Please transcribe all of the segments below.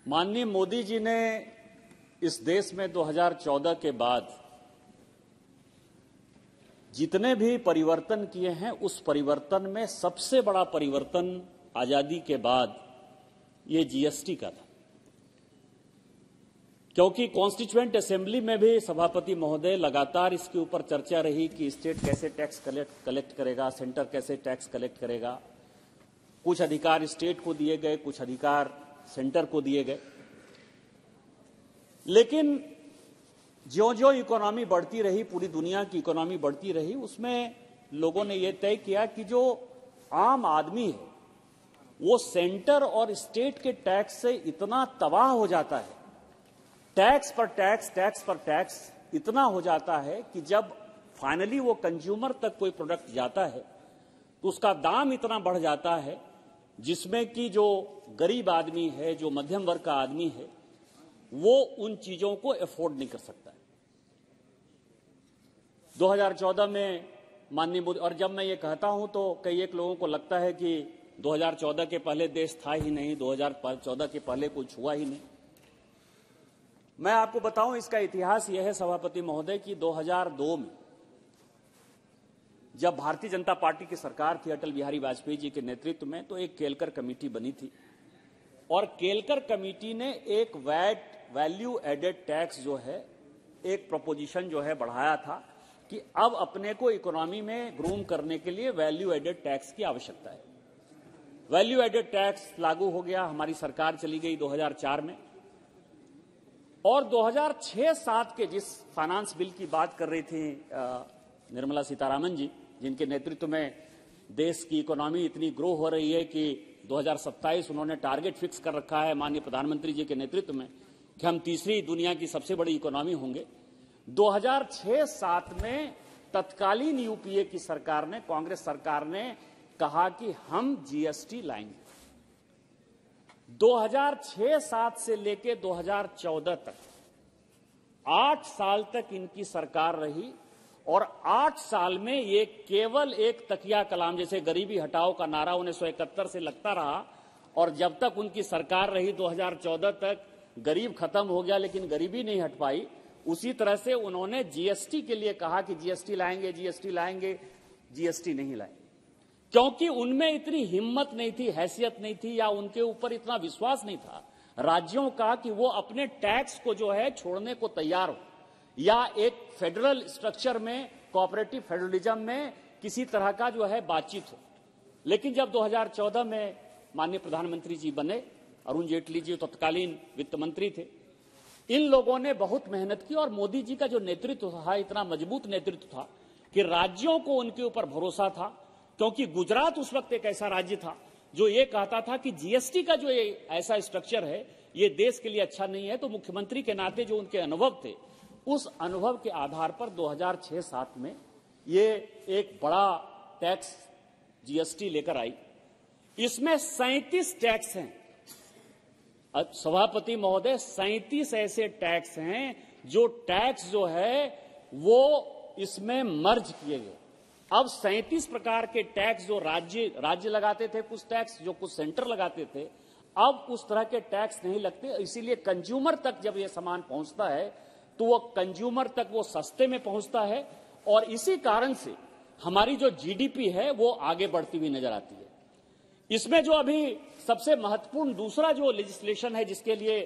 माननीय मोदी जी ने इस देश में 2014 के बाद जितने भी परिवर्तन किए हैं, उस परिवर्तन में सबसे बड़ा परिवर्तन आजादी के बाद ये जीएसटी का था। क्योंकि कॉन्स्टिट्यूएंट असेंबली में भी सभापति महोदय लगातार इसके ऊपर चर्चा रही कि स्टेट कैसे टैक्स कलेक्ट करेगा, सेंटर कैसे टैक्स कलेक्ट करेगा। कुछ अधिकार स्टेट को दिए गए, कुछ अधिकार सेंटर को दिए गए। लेकिन ज्यों-ज्यों इकोनॉमी बढ़ती रही, पूरी दुनिया की इकोनॉमी बढ़ती रही, उसमें लोगों ने यह तय किया कि जो आम आदमी है वो सेंटर और स्टेट के टैक्स से इतना तबाह हो जाता है, टैक्स पर टैक्स इतना हो जाता है कि जब फाइनली वो कंज्यूमर तक कोई प्रोडक्ट जाता है तो उसका दाम इतना बढ़ जाता है जिसमें कि जो गरीब आदमी है, जो मध्यम वर्ग का आदमी है, वो उन चीजों को अफोर्ड नहीं कर सकता है। 2014 में माननीय मोदी, और जब मैं ये कहता हूं तो कई एक लोगों को लगता है कि 2014 के पहले देश था ही नहीं, 2014 के पहले कुछ हुआ ही नहीं। मैं आपको बताऊं, इसका इतिहास यह है सभापति महोदय कि 2002 में जब भारतीय जनता पार्टी की सरकार थी अटल बिहारी वाजपेयी जी के नेतृत्व में, तो एक केलकर कमेटी बनी थी और केलकर कमेटी ने एक वैल्यू एडेड टैक्स जो है, एक प्रोपोजिशन जो है बढ़ाया था कि अब अपने को इकोनॉमी में ग्रूम करने के लिए वैल्यू एडेड टैक्स की आवश्यकता है। वैल्यू एडेड टैक्स लागू हो गया, हमारी सरकार चली गई 2004 में। और 2006-07 के जिस फाइनेंस बिल की बात कर रही थी निर्मला सीतारामन जी, जिनके नेतृत्व में देश की इकोनॉमी इतनी ग्रो हो रही है कि 2027 उन्होंने टारगेट फिक्स कर रखा है माननीय प्रधानमंत्री जी के नेतृत्व में कि हम तीसरी दुनिया की सबसे बड़ी इकोनॉमी होंगे। 2006-07 में तत्कालीन यूपीए की सरकार ने, कांग्रेस सरकार ने कहा कि हम जीएसटी लाएंगे। 2006-07 से लेकर 2014 तक 8 साल तक इनकी सरकार रही और 8 साल में ये केवल एक तकिया कलाम, जैसे गरीबी हटाओ का नारा 1971 से लगता रहा और जब तक उनकी सरकार रही 2014 तक गरीब खत्म हो गया, लेकिन गरीबी नहीं हट पाई। उसी तरह से उन्होंने जीएसटी के लिए कहा कि जीएसटी लाएंगे, जीएसटी लाएंगे, जीएसटी नहीं लाएंगे, क्योंकि उनमें इतनी हिम्मत नहीं थी, हैसियत नहीं थी, या उनके ऊपर इतना विश्वास नहीं था राज्यों का कि वो अपने टैक्स को जो है छोड़ने को तैयार हो, या एक फेडरल स्ट्रक्चर में, कोऑपरेटिव फेडरलिज्म में किसी तरह का जो है बातचीत हो। लेकिन जब 2014 में माननीय प्रधानमंत्री जी बने, अरुण जेटली जी तत्कालीन वित्त मंत्री थे, इन लोगों ने बहुत मेहनत की और मोदी जी का जो नेतृत्व था, इतना मजबूत नेतृत्व था कि राज्यों को उनके ऊपर भरोसा था। क्योंकि गुजरात उस वक्त एक ऐसा राज्य था जो ये कहता था कि जीएसटी का जो ये ऐसा स्ट्रक्चर है, ये देश के लिए अच्छा नहीं है। तो मुख्यमंत्री के नाते जो उनके अनुभव थे, उस अनुभव के आधार पर 2006-07 में ये एक बड़ा टैक्स जीएसटी लेकर आई। इसमें 37 टैक्स हैं सभापति महोदय, 37 ऐसे टैक्स हैं जो टैक्स जो है वो इसमें मर्ज किए गए। अब 37 प्रकार के टैक्स जो राज्य लगाते थे, कुछ टैक्स जो कुछ सेंटर लगाते थे, अब उस तरह के टैक्स नहीं लगते। इसीलिए कंज्यूमर तक जब ये सामान पहुंचता है तो वो कंज्यूमर तक वो सस्ते में पहुंचता है और इसी कारण से हमारी जो जीडीपी है वो आगे बढ़ती हुई नजर आती है। इसमें जो अभी सबसे महत्वपूर्ण दूसरा जो लेजिस्लेशन है जिसके लिए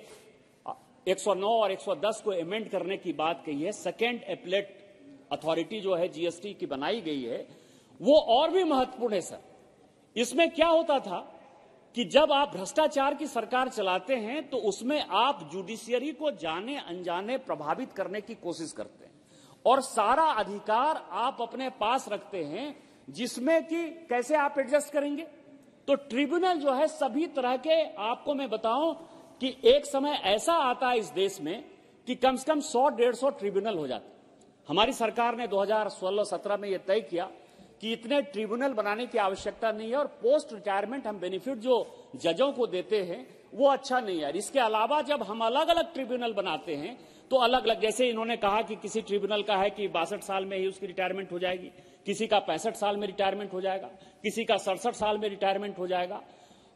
109 और 110 को अमेंड करने की बात कही है, सेकेंड एपेलेट अथॉरिटी जो है जीएसटी की बनाई गई है, वो और भी महत्वपूर्ण है सर। इसमें क्या होता था कि जब आप भ्रष्टाचार की सरकार चलाते हैं तो उसमें आप जुडिशियरी को जाने अनजाने प्रभावित करने की कोशिश करते हैं और सारा अधिकार आप अपने पास रखते हैं, जिसमें कि कैसे आप एडजस्ट करेंगे। तो ट्रिब्यूनल जो है सभी तरह के, आपको मैं बताऊं कि एक समय ऐसा आता है इस देश में कि कम से कम 100-150 ट्रिब्यूनल हो जाते। हमारी सरकार ने 2016-17 में यह तय किया कि इतने ट्रिब्यूनल बनाने की आवश्यकता नहीं है और पोस्ट रिटायरमेंट हम बेनिफिट जो जजों को देते हैं वो अच्छा नहीं है। इसके अलावा जब हम अलग अलग ट्रिब्यूनल बनाते हैं तो अलग अलग, जैसे इन्होंने कहा कि किसी ट्रिब्यूनल का है कि 62 साल में ही उसकी रिटायरमेंट हो जाएगी, किसी का 65 साल में रिटायरमेंट हो जाएगा, किसी का 67 साल में रिटायरमेंट हो जाएगा।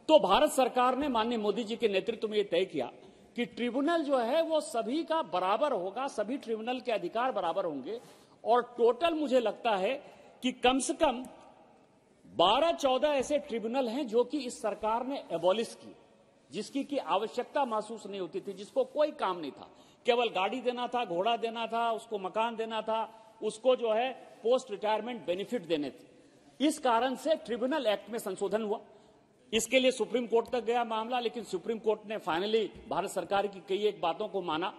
तो भारत सरकार ने माननीय मोदी जी के नेतृत्व में यह तय किया कि ट्रिब्यूनल जो है वो सभी का बराबर होगा, सभी ट्रिब्यूनल के अधिकार बराबर होंगे। और टोटल मुझे लगता है कि कम से कम 12-14 ऐसे ट्रिब्यूनल हैं जो कि इस सरकार ने एबॉलिश की, जिसकी की आवश्यकता महसूस नहीं होती थी, जिसको कोई काम नहीं था, केवल गाड़ी देना था, घोड़ा देना था, उसको मकान देना था, उसको जो है पोस्ट रिटायरमेंट बेनिफिट देने थे। इस कारण से ट्रिब्यूनल एक्ट में संशोधन हुआ। इसके लिए सुप्रीम कोर्ट तक गया मामला, लेकिन सुप्रीम कोर्ट ने फाइनली भारत सरकार की कई एक बातों को माना।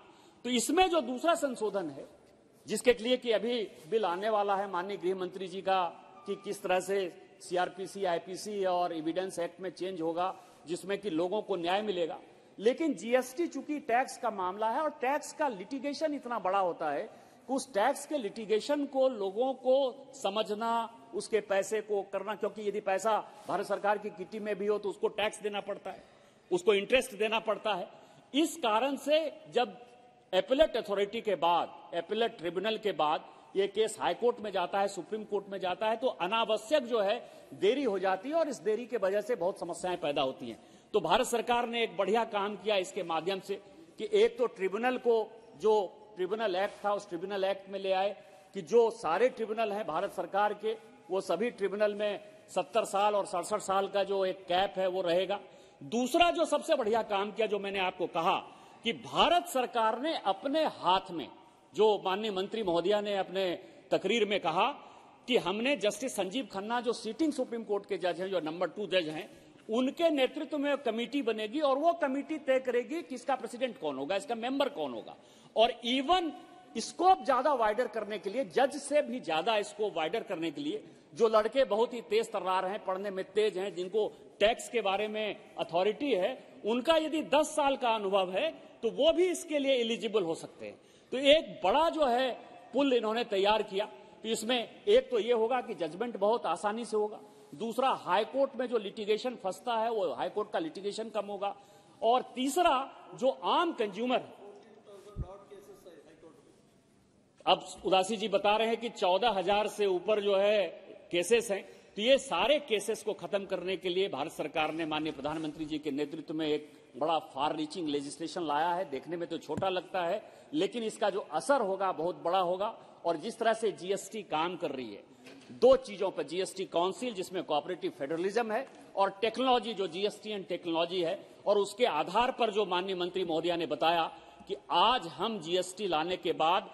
तो इसमें जो दूसरा संशोधन है, जिसके लिए कि अभी बिल आने वाला है माननीय गृह मंत्री जी का, कि किस तरह से सीआरपीसी, आईपीसी और एविडेंस एक्ट में चेंज होगा, जिसमें कि लोगों को न्याय मिलेगा। लेकिन जीएसटी चूंकि टैक्स का मामला है और टैक्स का लिटिगेशन इतना बड़ा होता है कि उस टैक्स के लिटिगेशन को लोगों को समझना, उसके पैसे को करना, क्योंकि यदि पैसा भारत सरकार की किटी में भी हो तो उसको टैक्स देना पड़ता है, उसको इंटरेस्ट देना पड़ता है। इस कारण से जब एपेलेट अथॉरिटी के बाद, एपेलेट ट्रिब्यूनल के बाद ये केस हाईकोर्ट में जाता है, सुप्रीम कोर्ट में जाता है, तो अनावश्यक जो है देरी हो जाती है और इस देरी के वजह से बहुत समस्याएं पैदा होती हैं। तो भारत सरकार ने एक बढ़िया काम किया इसके माध्यम से कि एक तो ट्रिब्यूनल को, जो ट्रिब्यूनल एक्ट था उस ट्रिब्यूनल एक्ट में ले आए कि जो सारे ट्रिब्यूनल हैं भारत सरकार के, वो सभी ट्रिब्यूनल में 70 साल और 67 साल का जो एक कैप है वो रहेगा। दूसरा जो सबसे बढ़िया काम किया, जो मैंने आपको कहा कि भारत सरकार ने अपने हाथ में, जो माननीय मंत्री महोदया ने अपने तकरीर में कहा कि हमने जस्टिस संजीव खन्ना, जो सीटिंग सुप्रीम कोर्ट के जज हैं, जो नंबर 2 जज हैं, उनके नेतृत्व में कमेटी बनेगी और वो कमेटी तय करेगी कि इसका प्रेसिडेंट कौन होगा, इसका मेंबर कौन होगा। और इवन स्कोप ज्यादा वाइडर करने के लिए, जज से भी ज्यादा स्कोप वाइडर करने के लिए, जो लड़के बहुत ही तेज तर्रार हैं, पढ़ने में तेज हैं, जिनको टैक्स के बारे में अथॉरिटी है, उनका यदि 10 साल का अनुभव है तो वो भी इसके लिए एलिजिबल हो सकते हैं। तो एक बड़ा जो है पुल इन्होंने तैयार किया। तो इसमें एक तो ये होगा कि जजमेंट बहुत आसानी से होगा, दूसरा हाईकोर्ट में जो लिटिगेशन फंसता है वो हाईकोर्ट का लिटिगेशन कम होगा, और तीसरा जो आम कंज्यूमर, अब उदासी जी बता रहे हैं कि 14,000 से ऊपर जो है केसेस हैं, तो ये सारे केसेस को खत्म करने के लिए भारत सरकार ने माननीय प्रधानमंत्री जी के नेतृत्व में एक बड़ा फार रीचिंग लेजिस्लेशन लाया है। देखने में तो छोटा लगता है, लेकिन इसका जो असर होगा बहुत बड़ा होगा। और जिस तरह से जीएसटी काम कर रही है, 2 चीजों पर, जीएसटी काउंसिल जिसमें कोऑपरेटिव फेडरलिज्म है, और टेक्नोलॉजी जो जीएसटी एंड टेक्नोलॉजी है, और उसके आधार पर जो माननीय मंत्री महोदया ने बताया कि आज हम जीएसटी लाने के बाद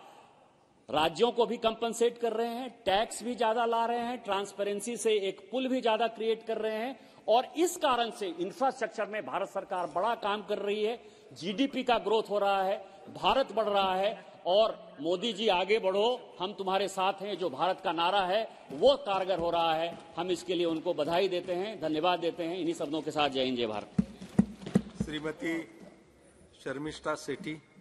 राज्यों को भी कंपनसेट कर रहे हैं, टैक्स भी ज्यादा ला रहे हैं, ट्रांसपेरेंसी से एक पुल भी ज्यादा क्रिएट कर रहे हैं, और इस कारण से इंफ्रास्ट्रक्चर में भारत सरकार बड़ा काम कर रही है। जीडीपी का ग्रोथ हो रहा है, भारत बढ़ रहा है, और मोदी जी आगे बढ़ो, हम तुम्हारे साथ हैं, जो भारत का नारा है वो कारगर हो रहा है। हम इसके लिए उनको बधाई देते हैं, धन्यवाद देते हैं। इन्हीं शब्दों के साथ जय हिंद, जय भारत। श्रीमती शर्मिष्ठा सेठी।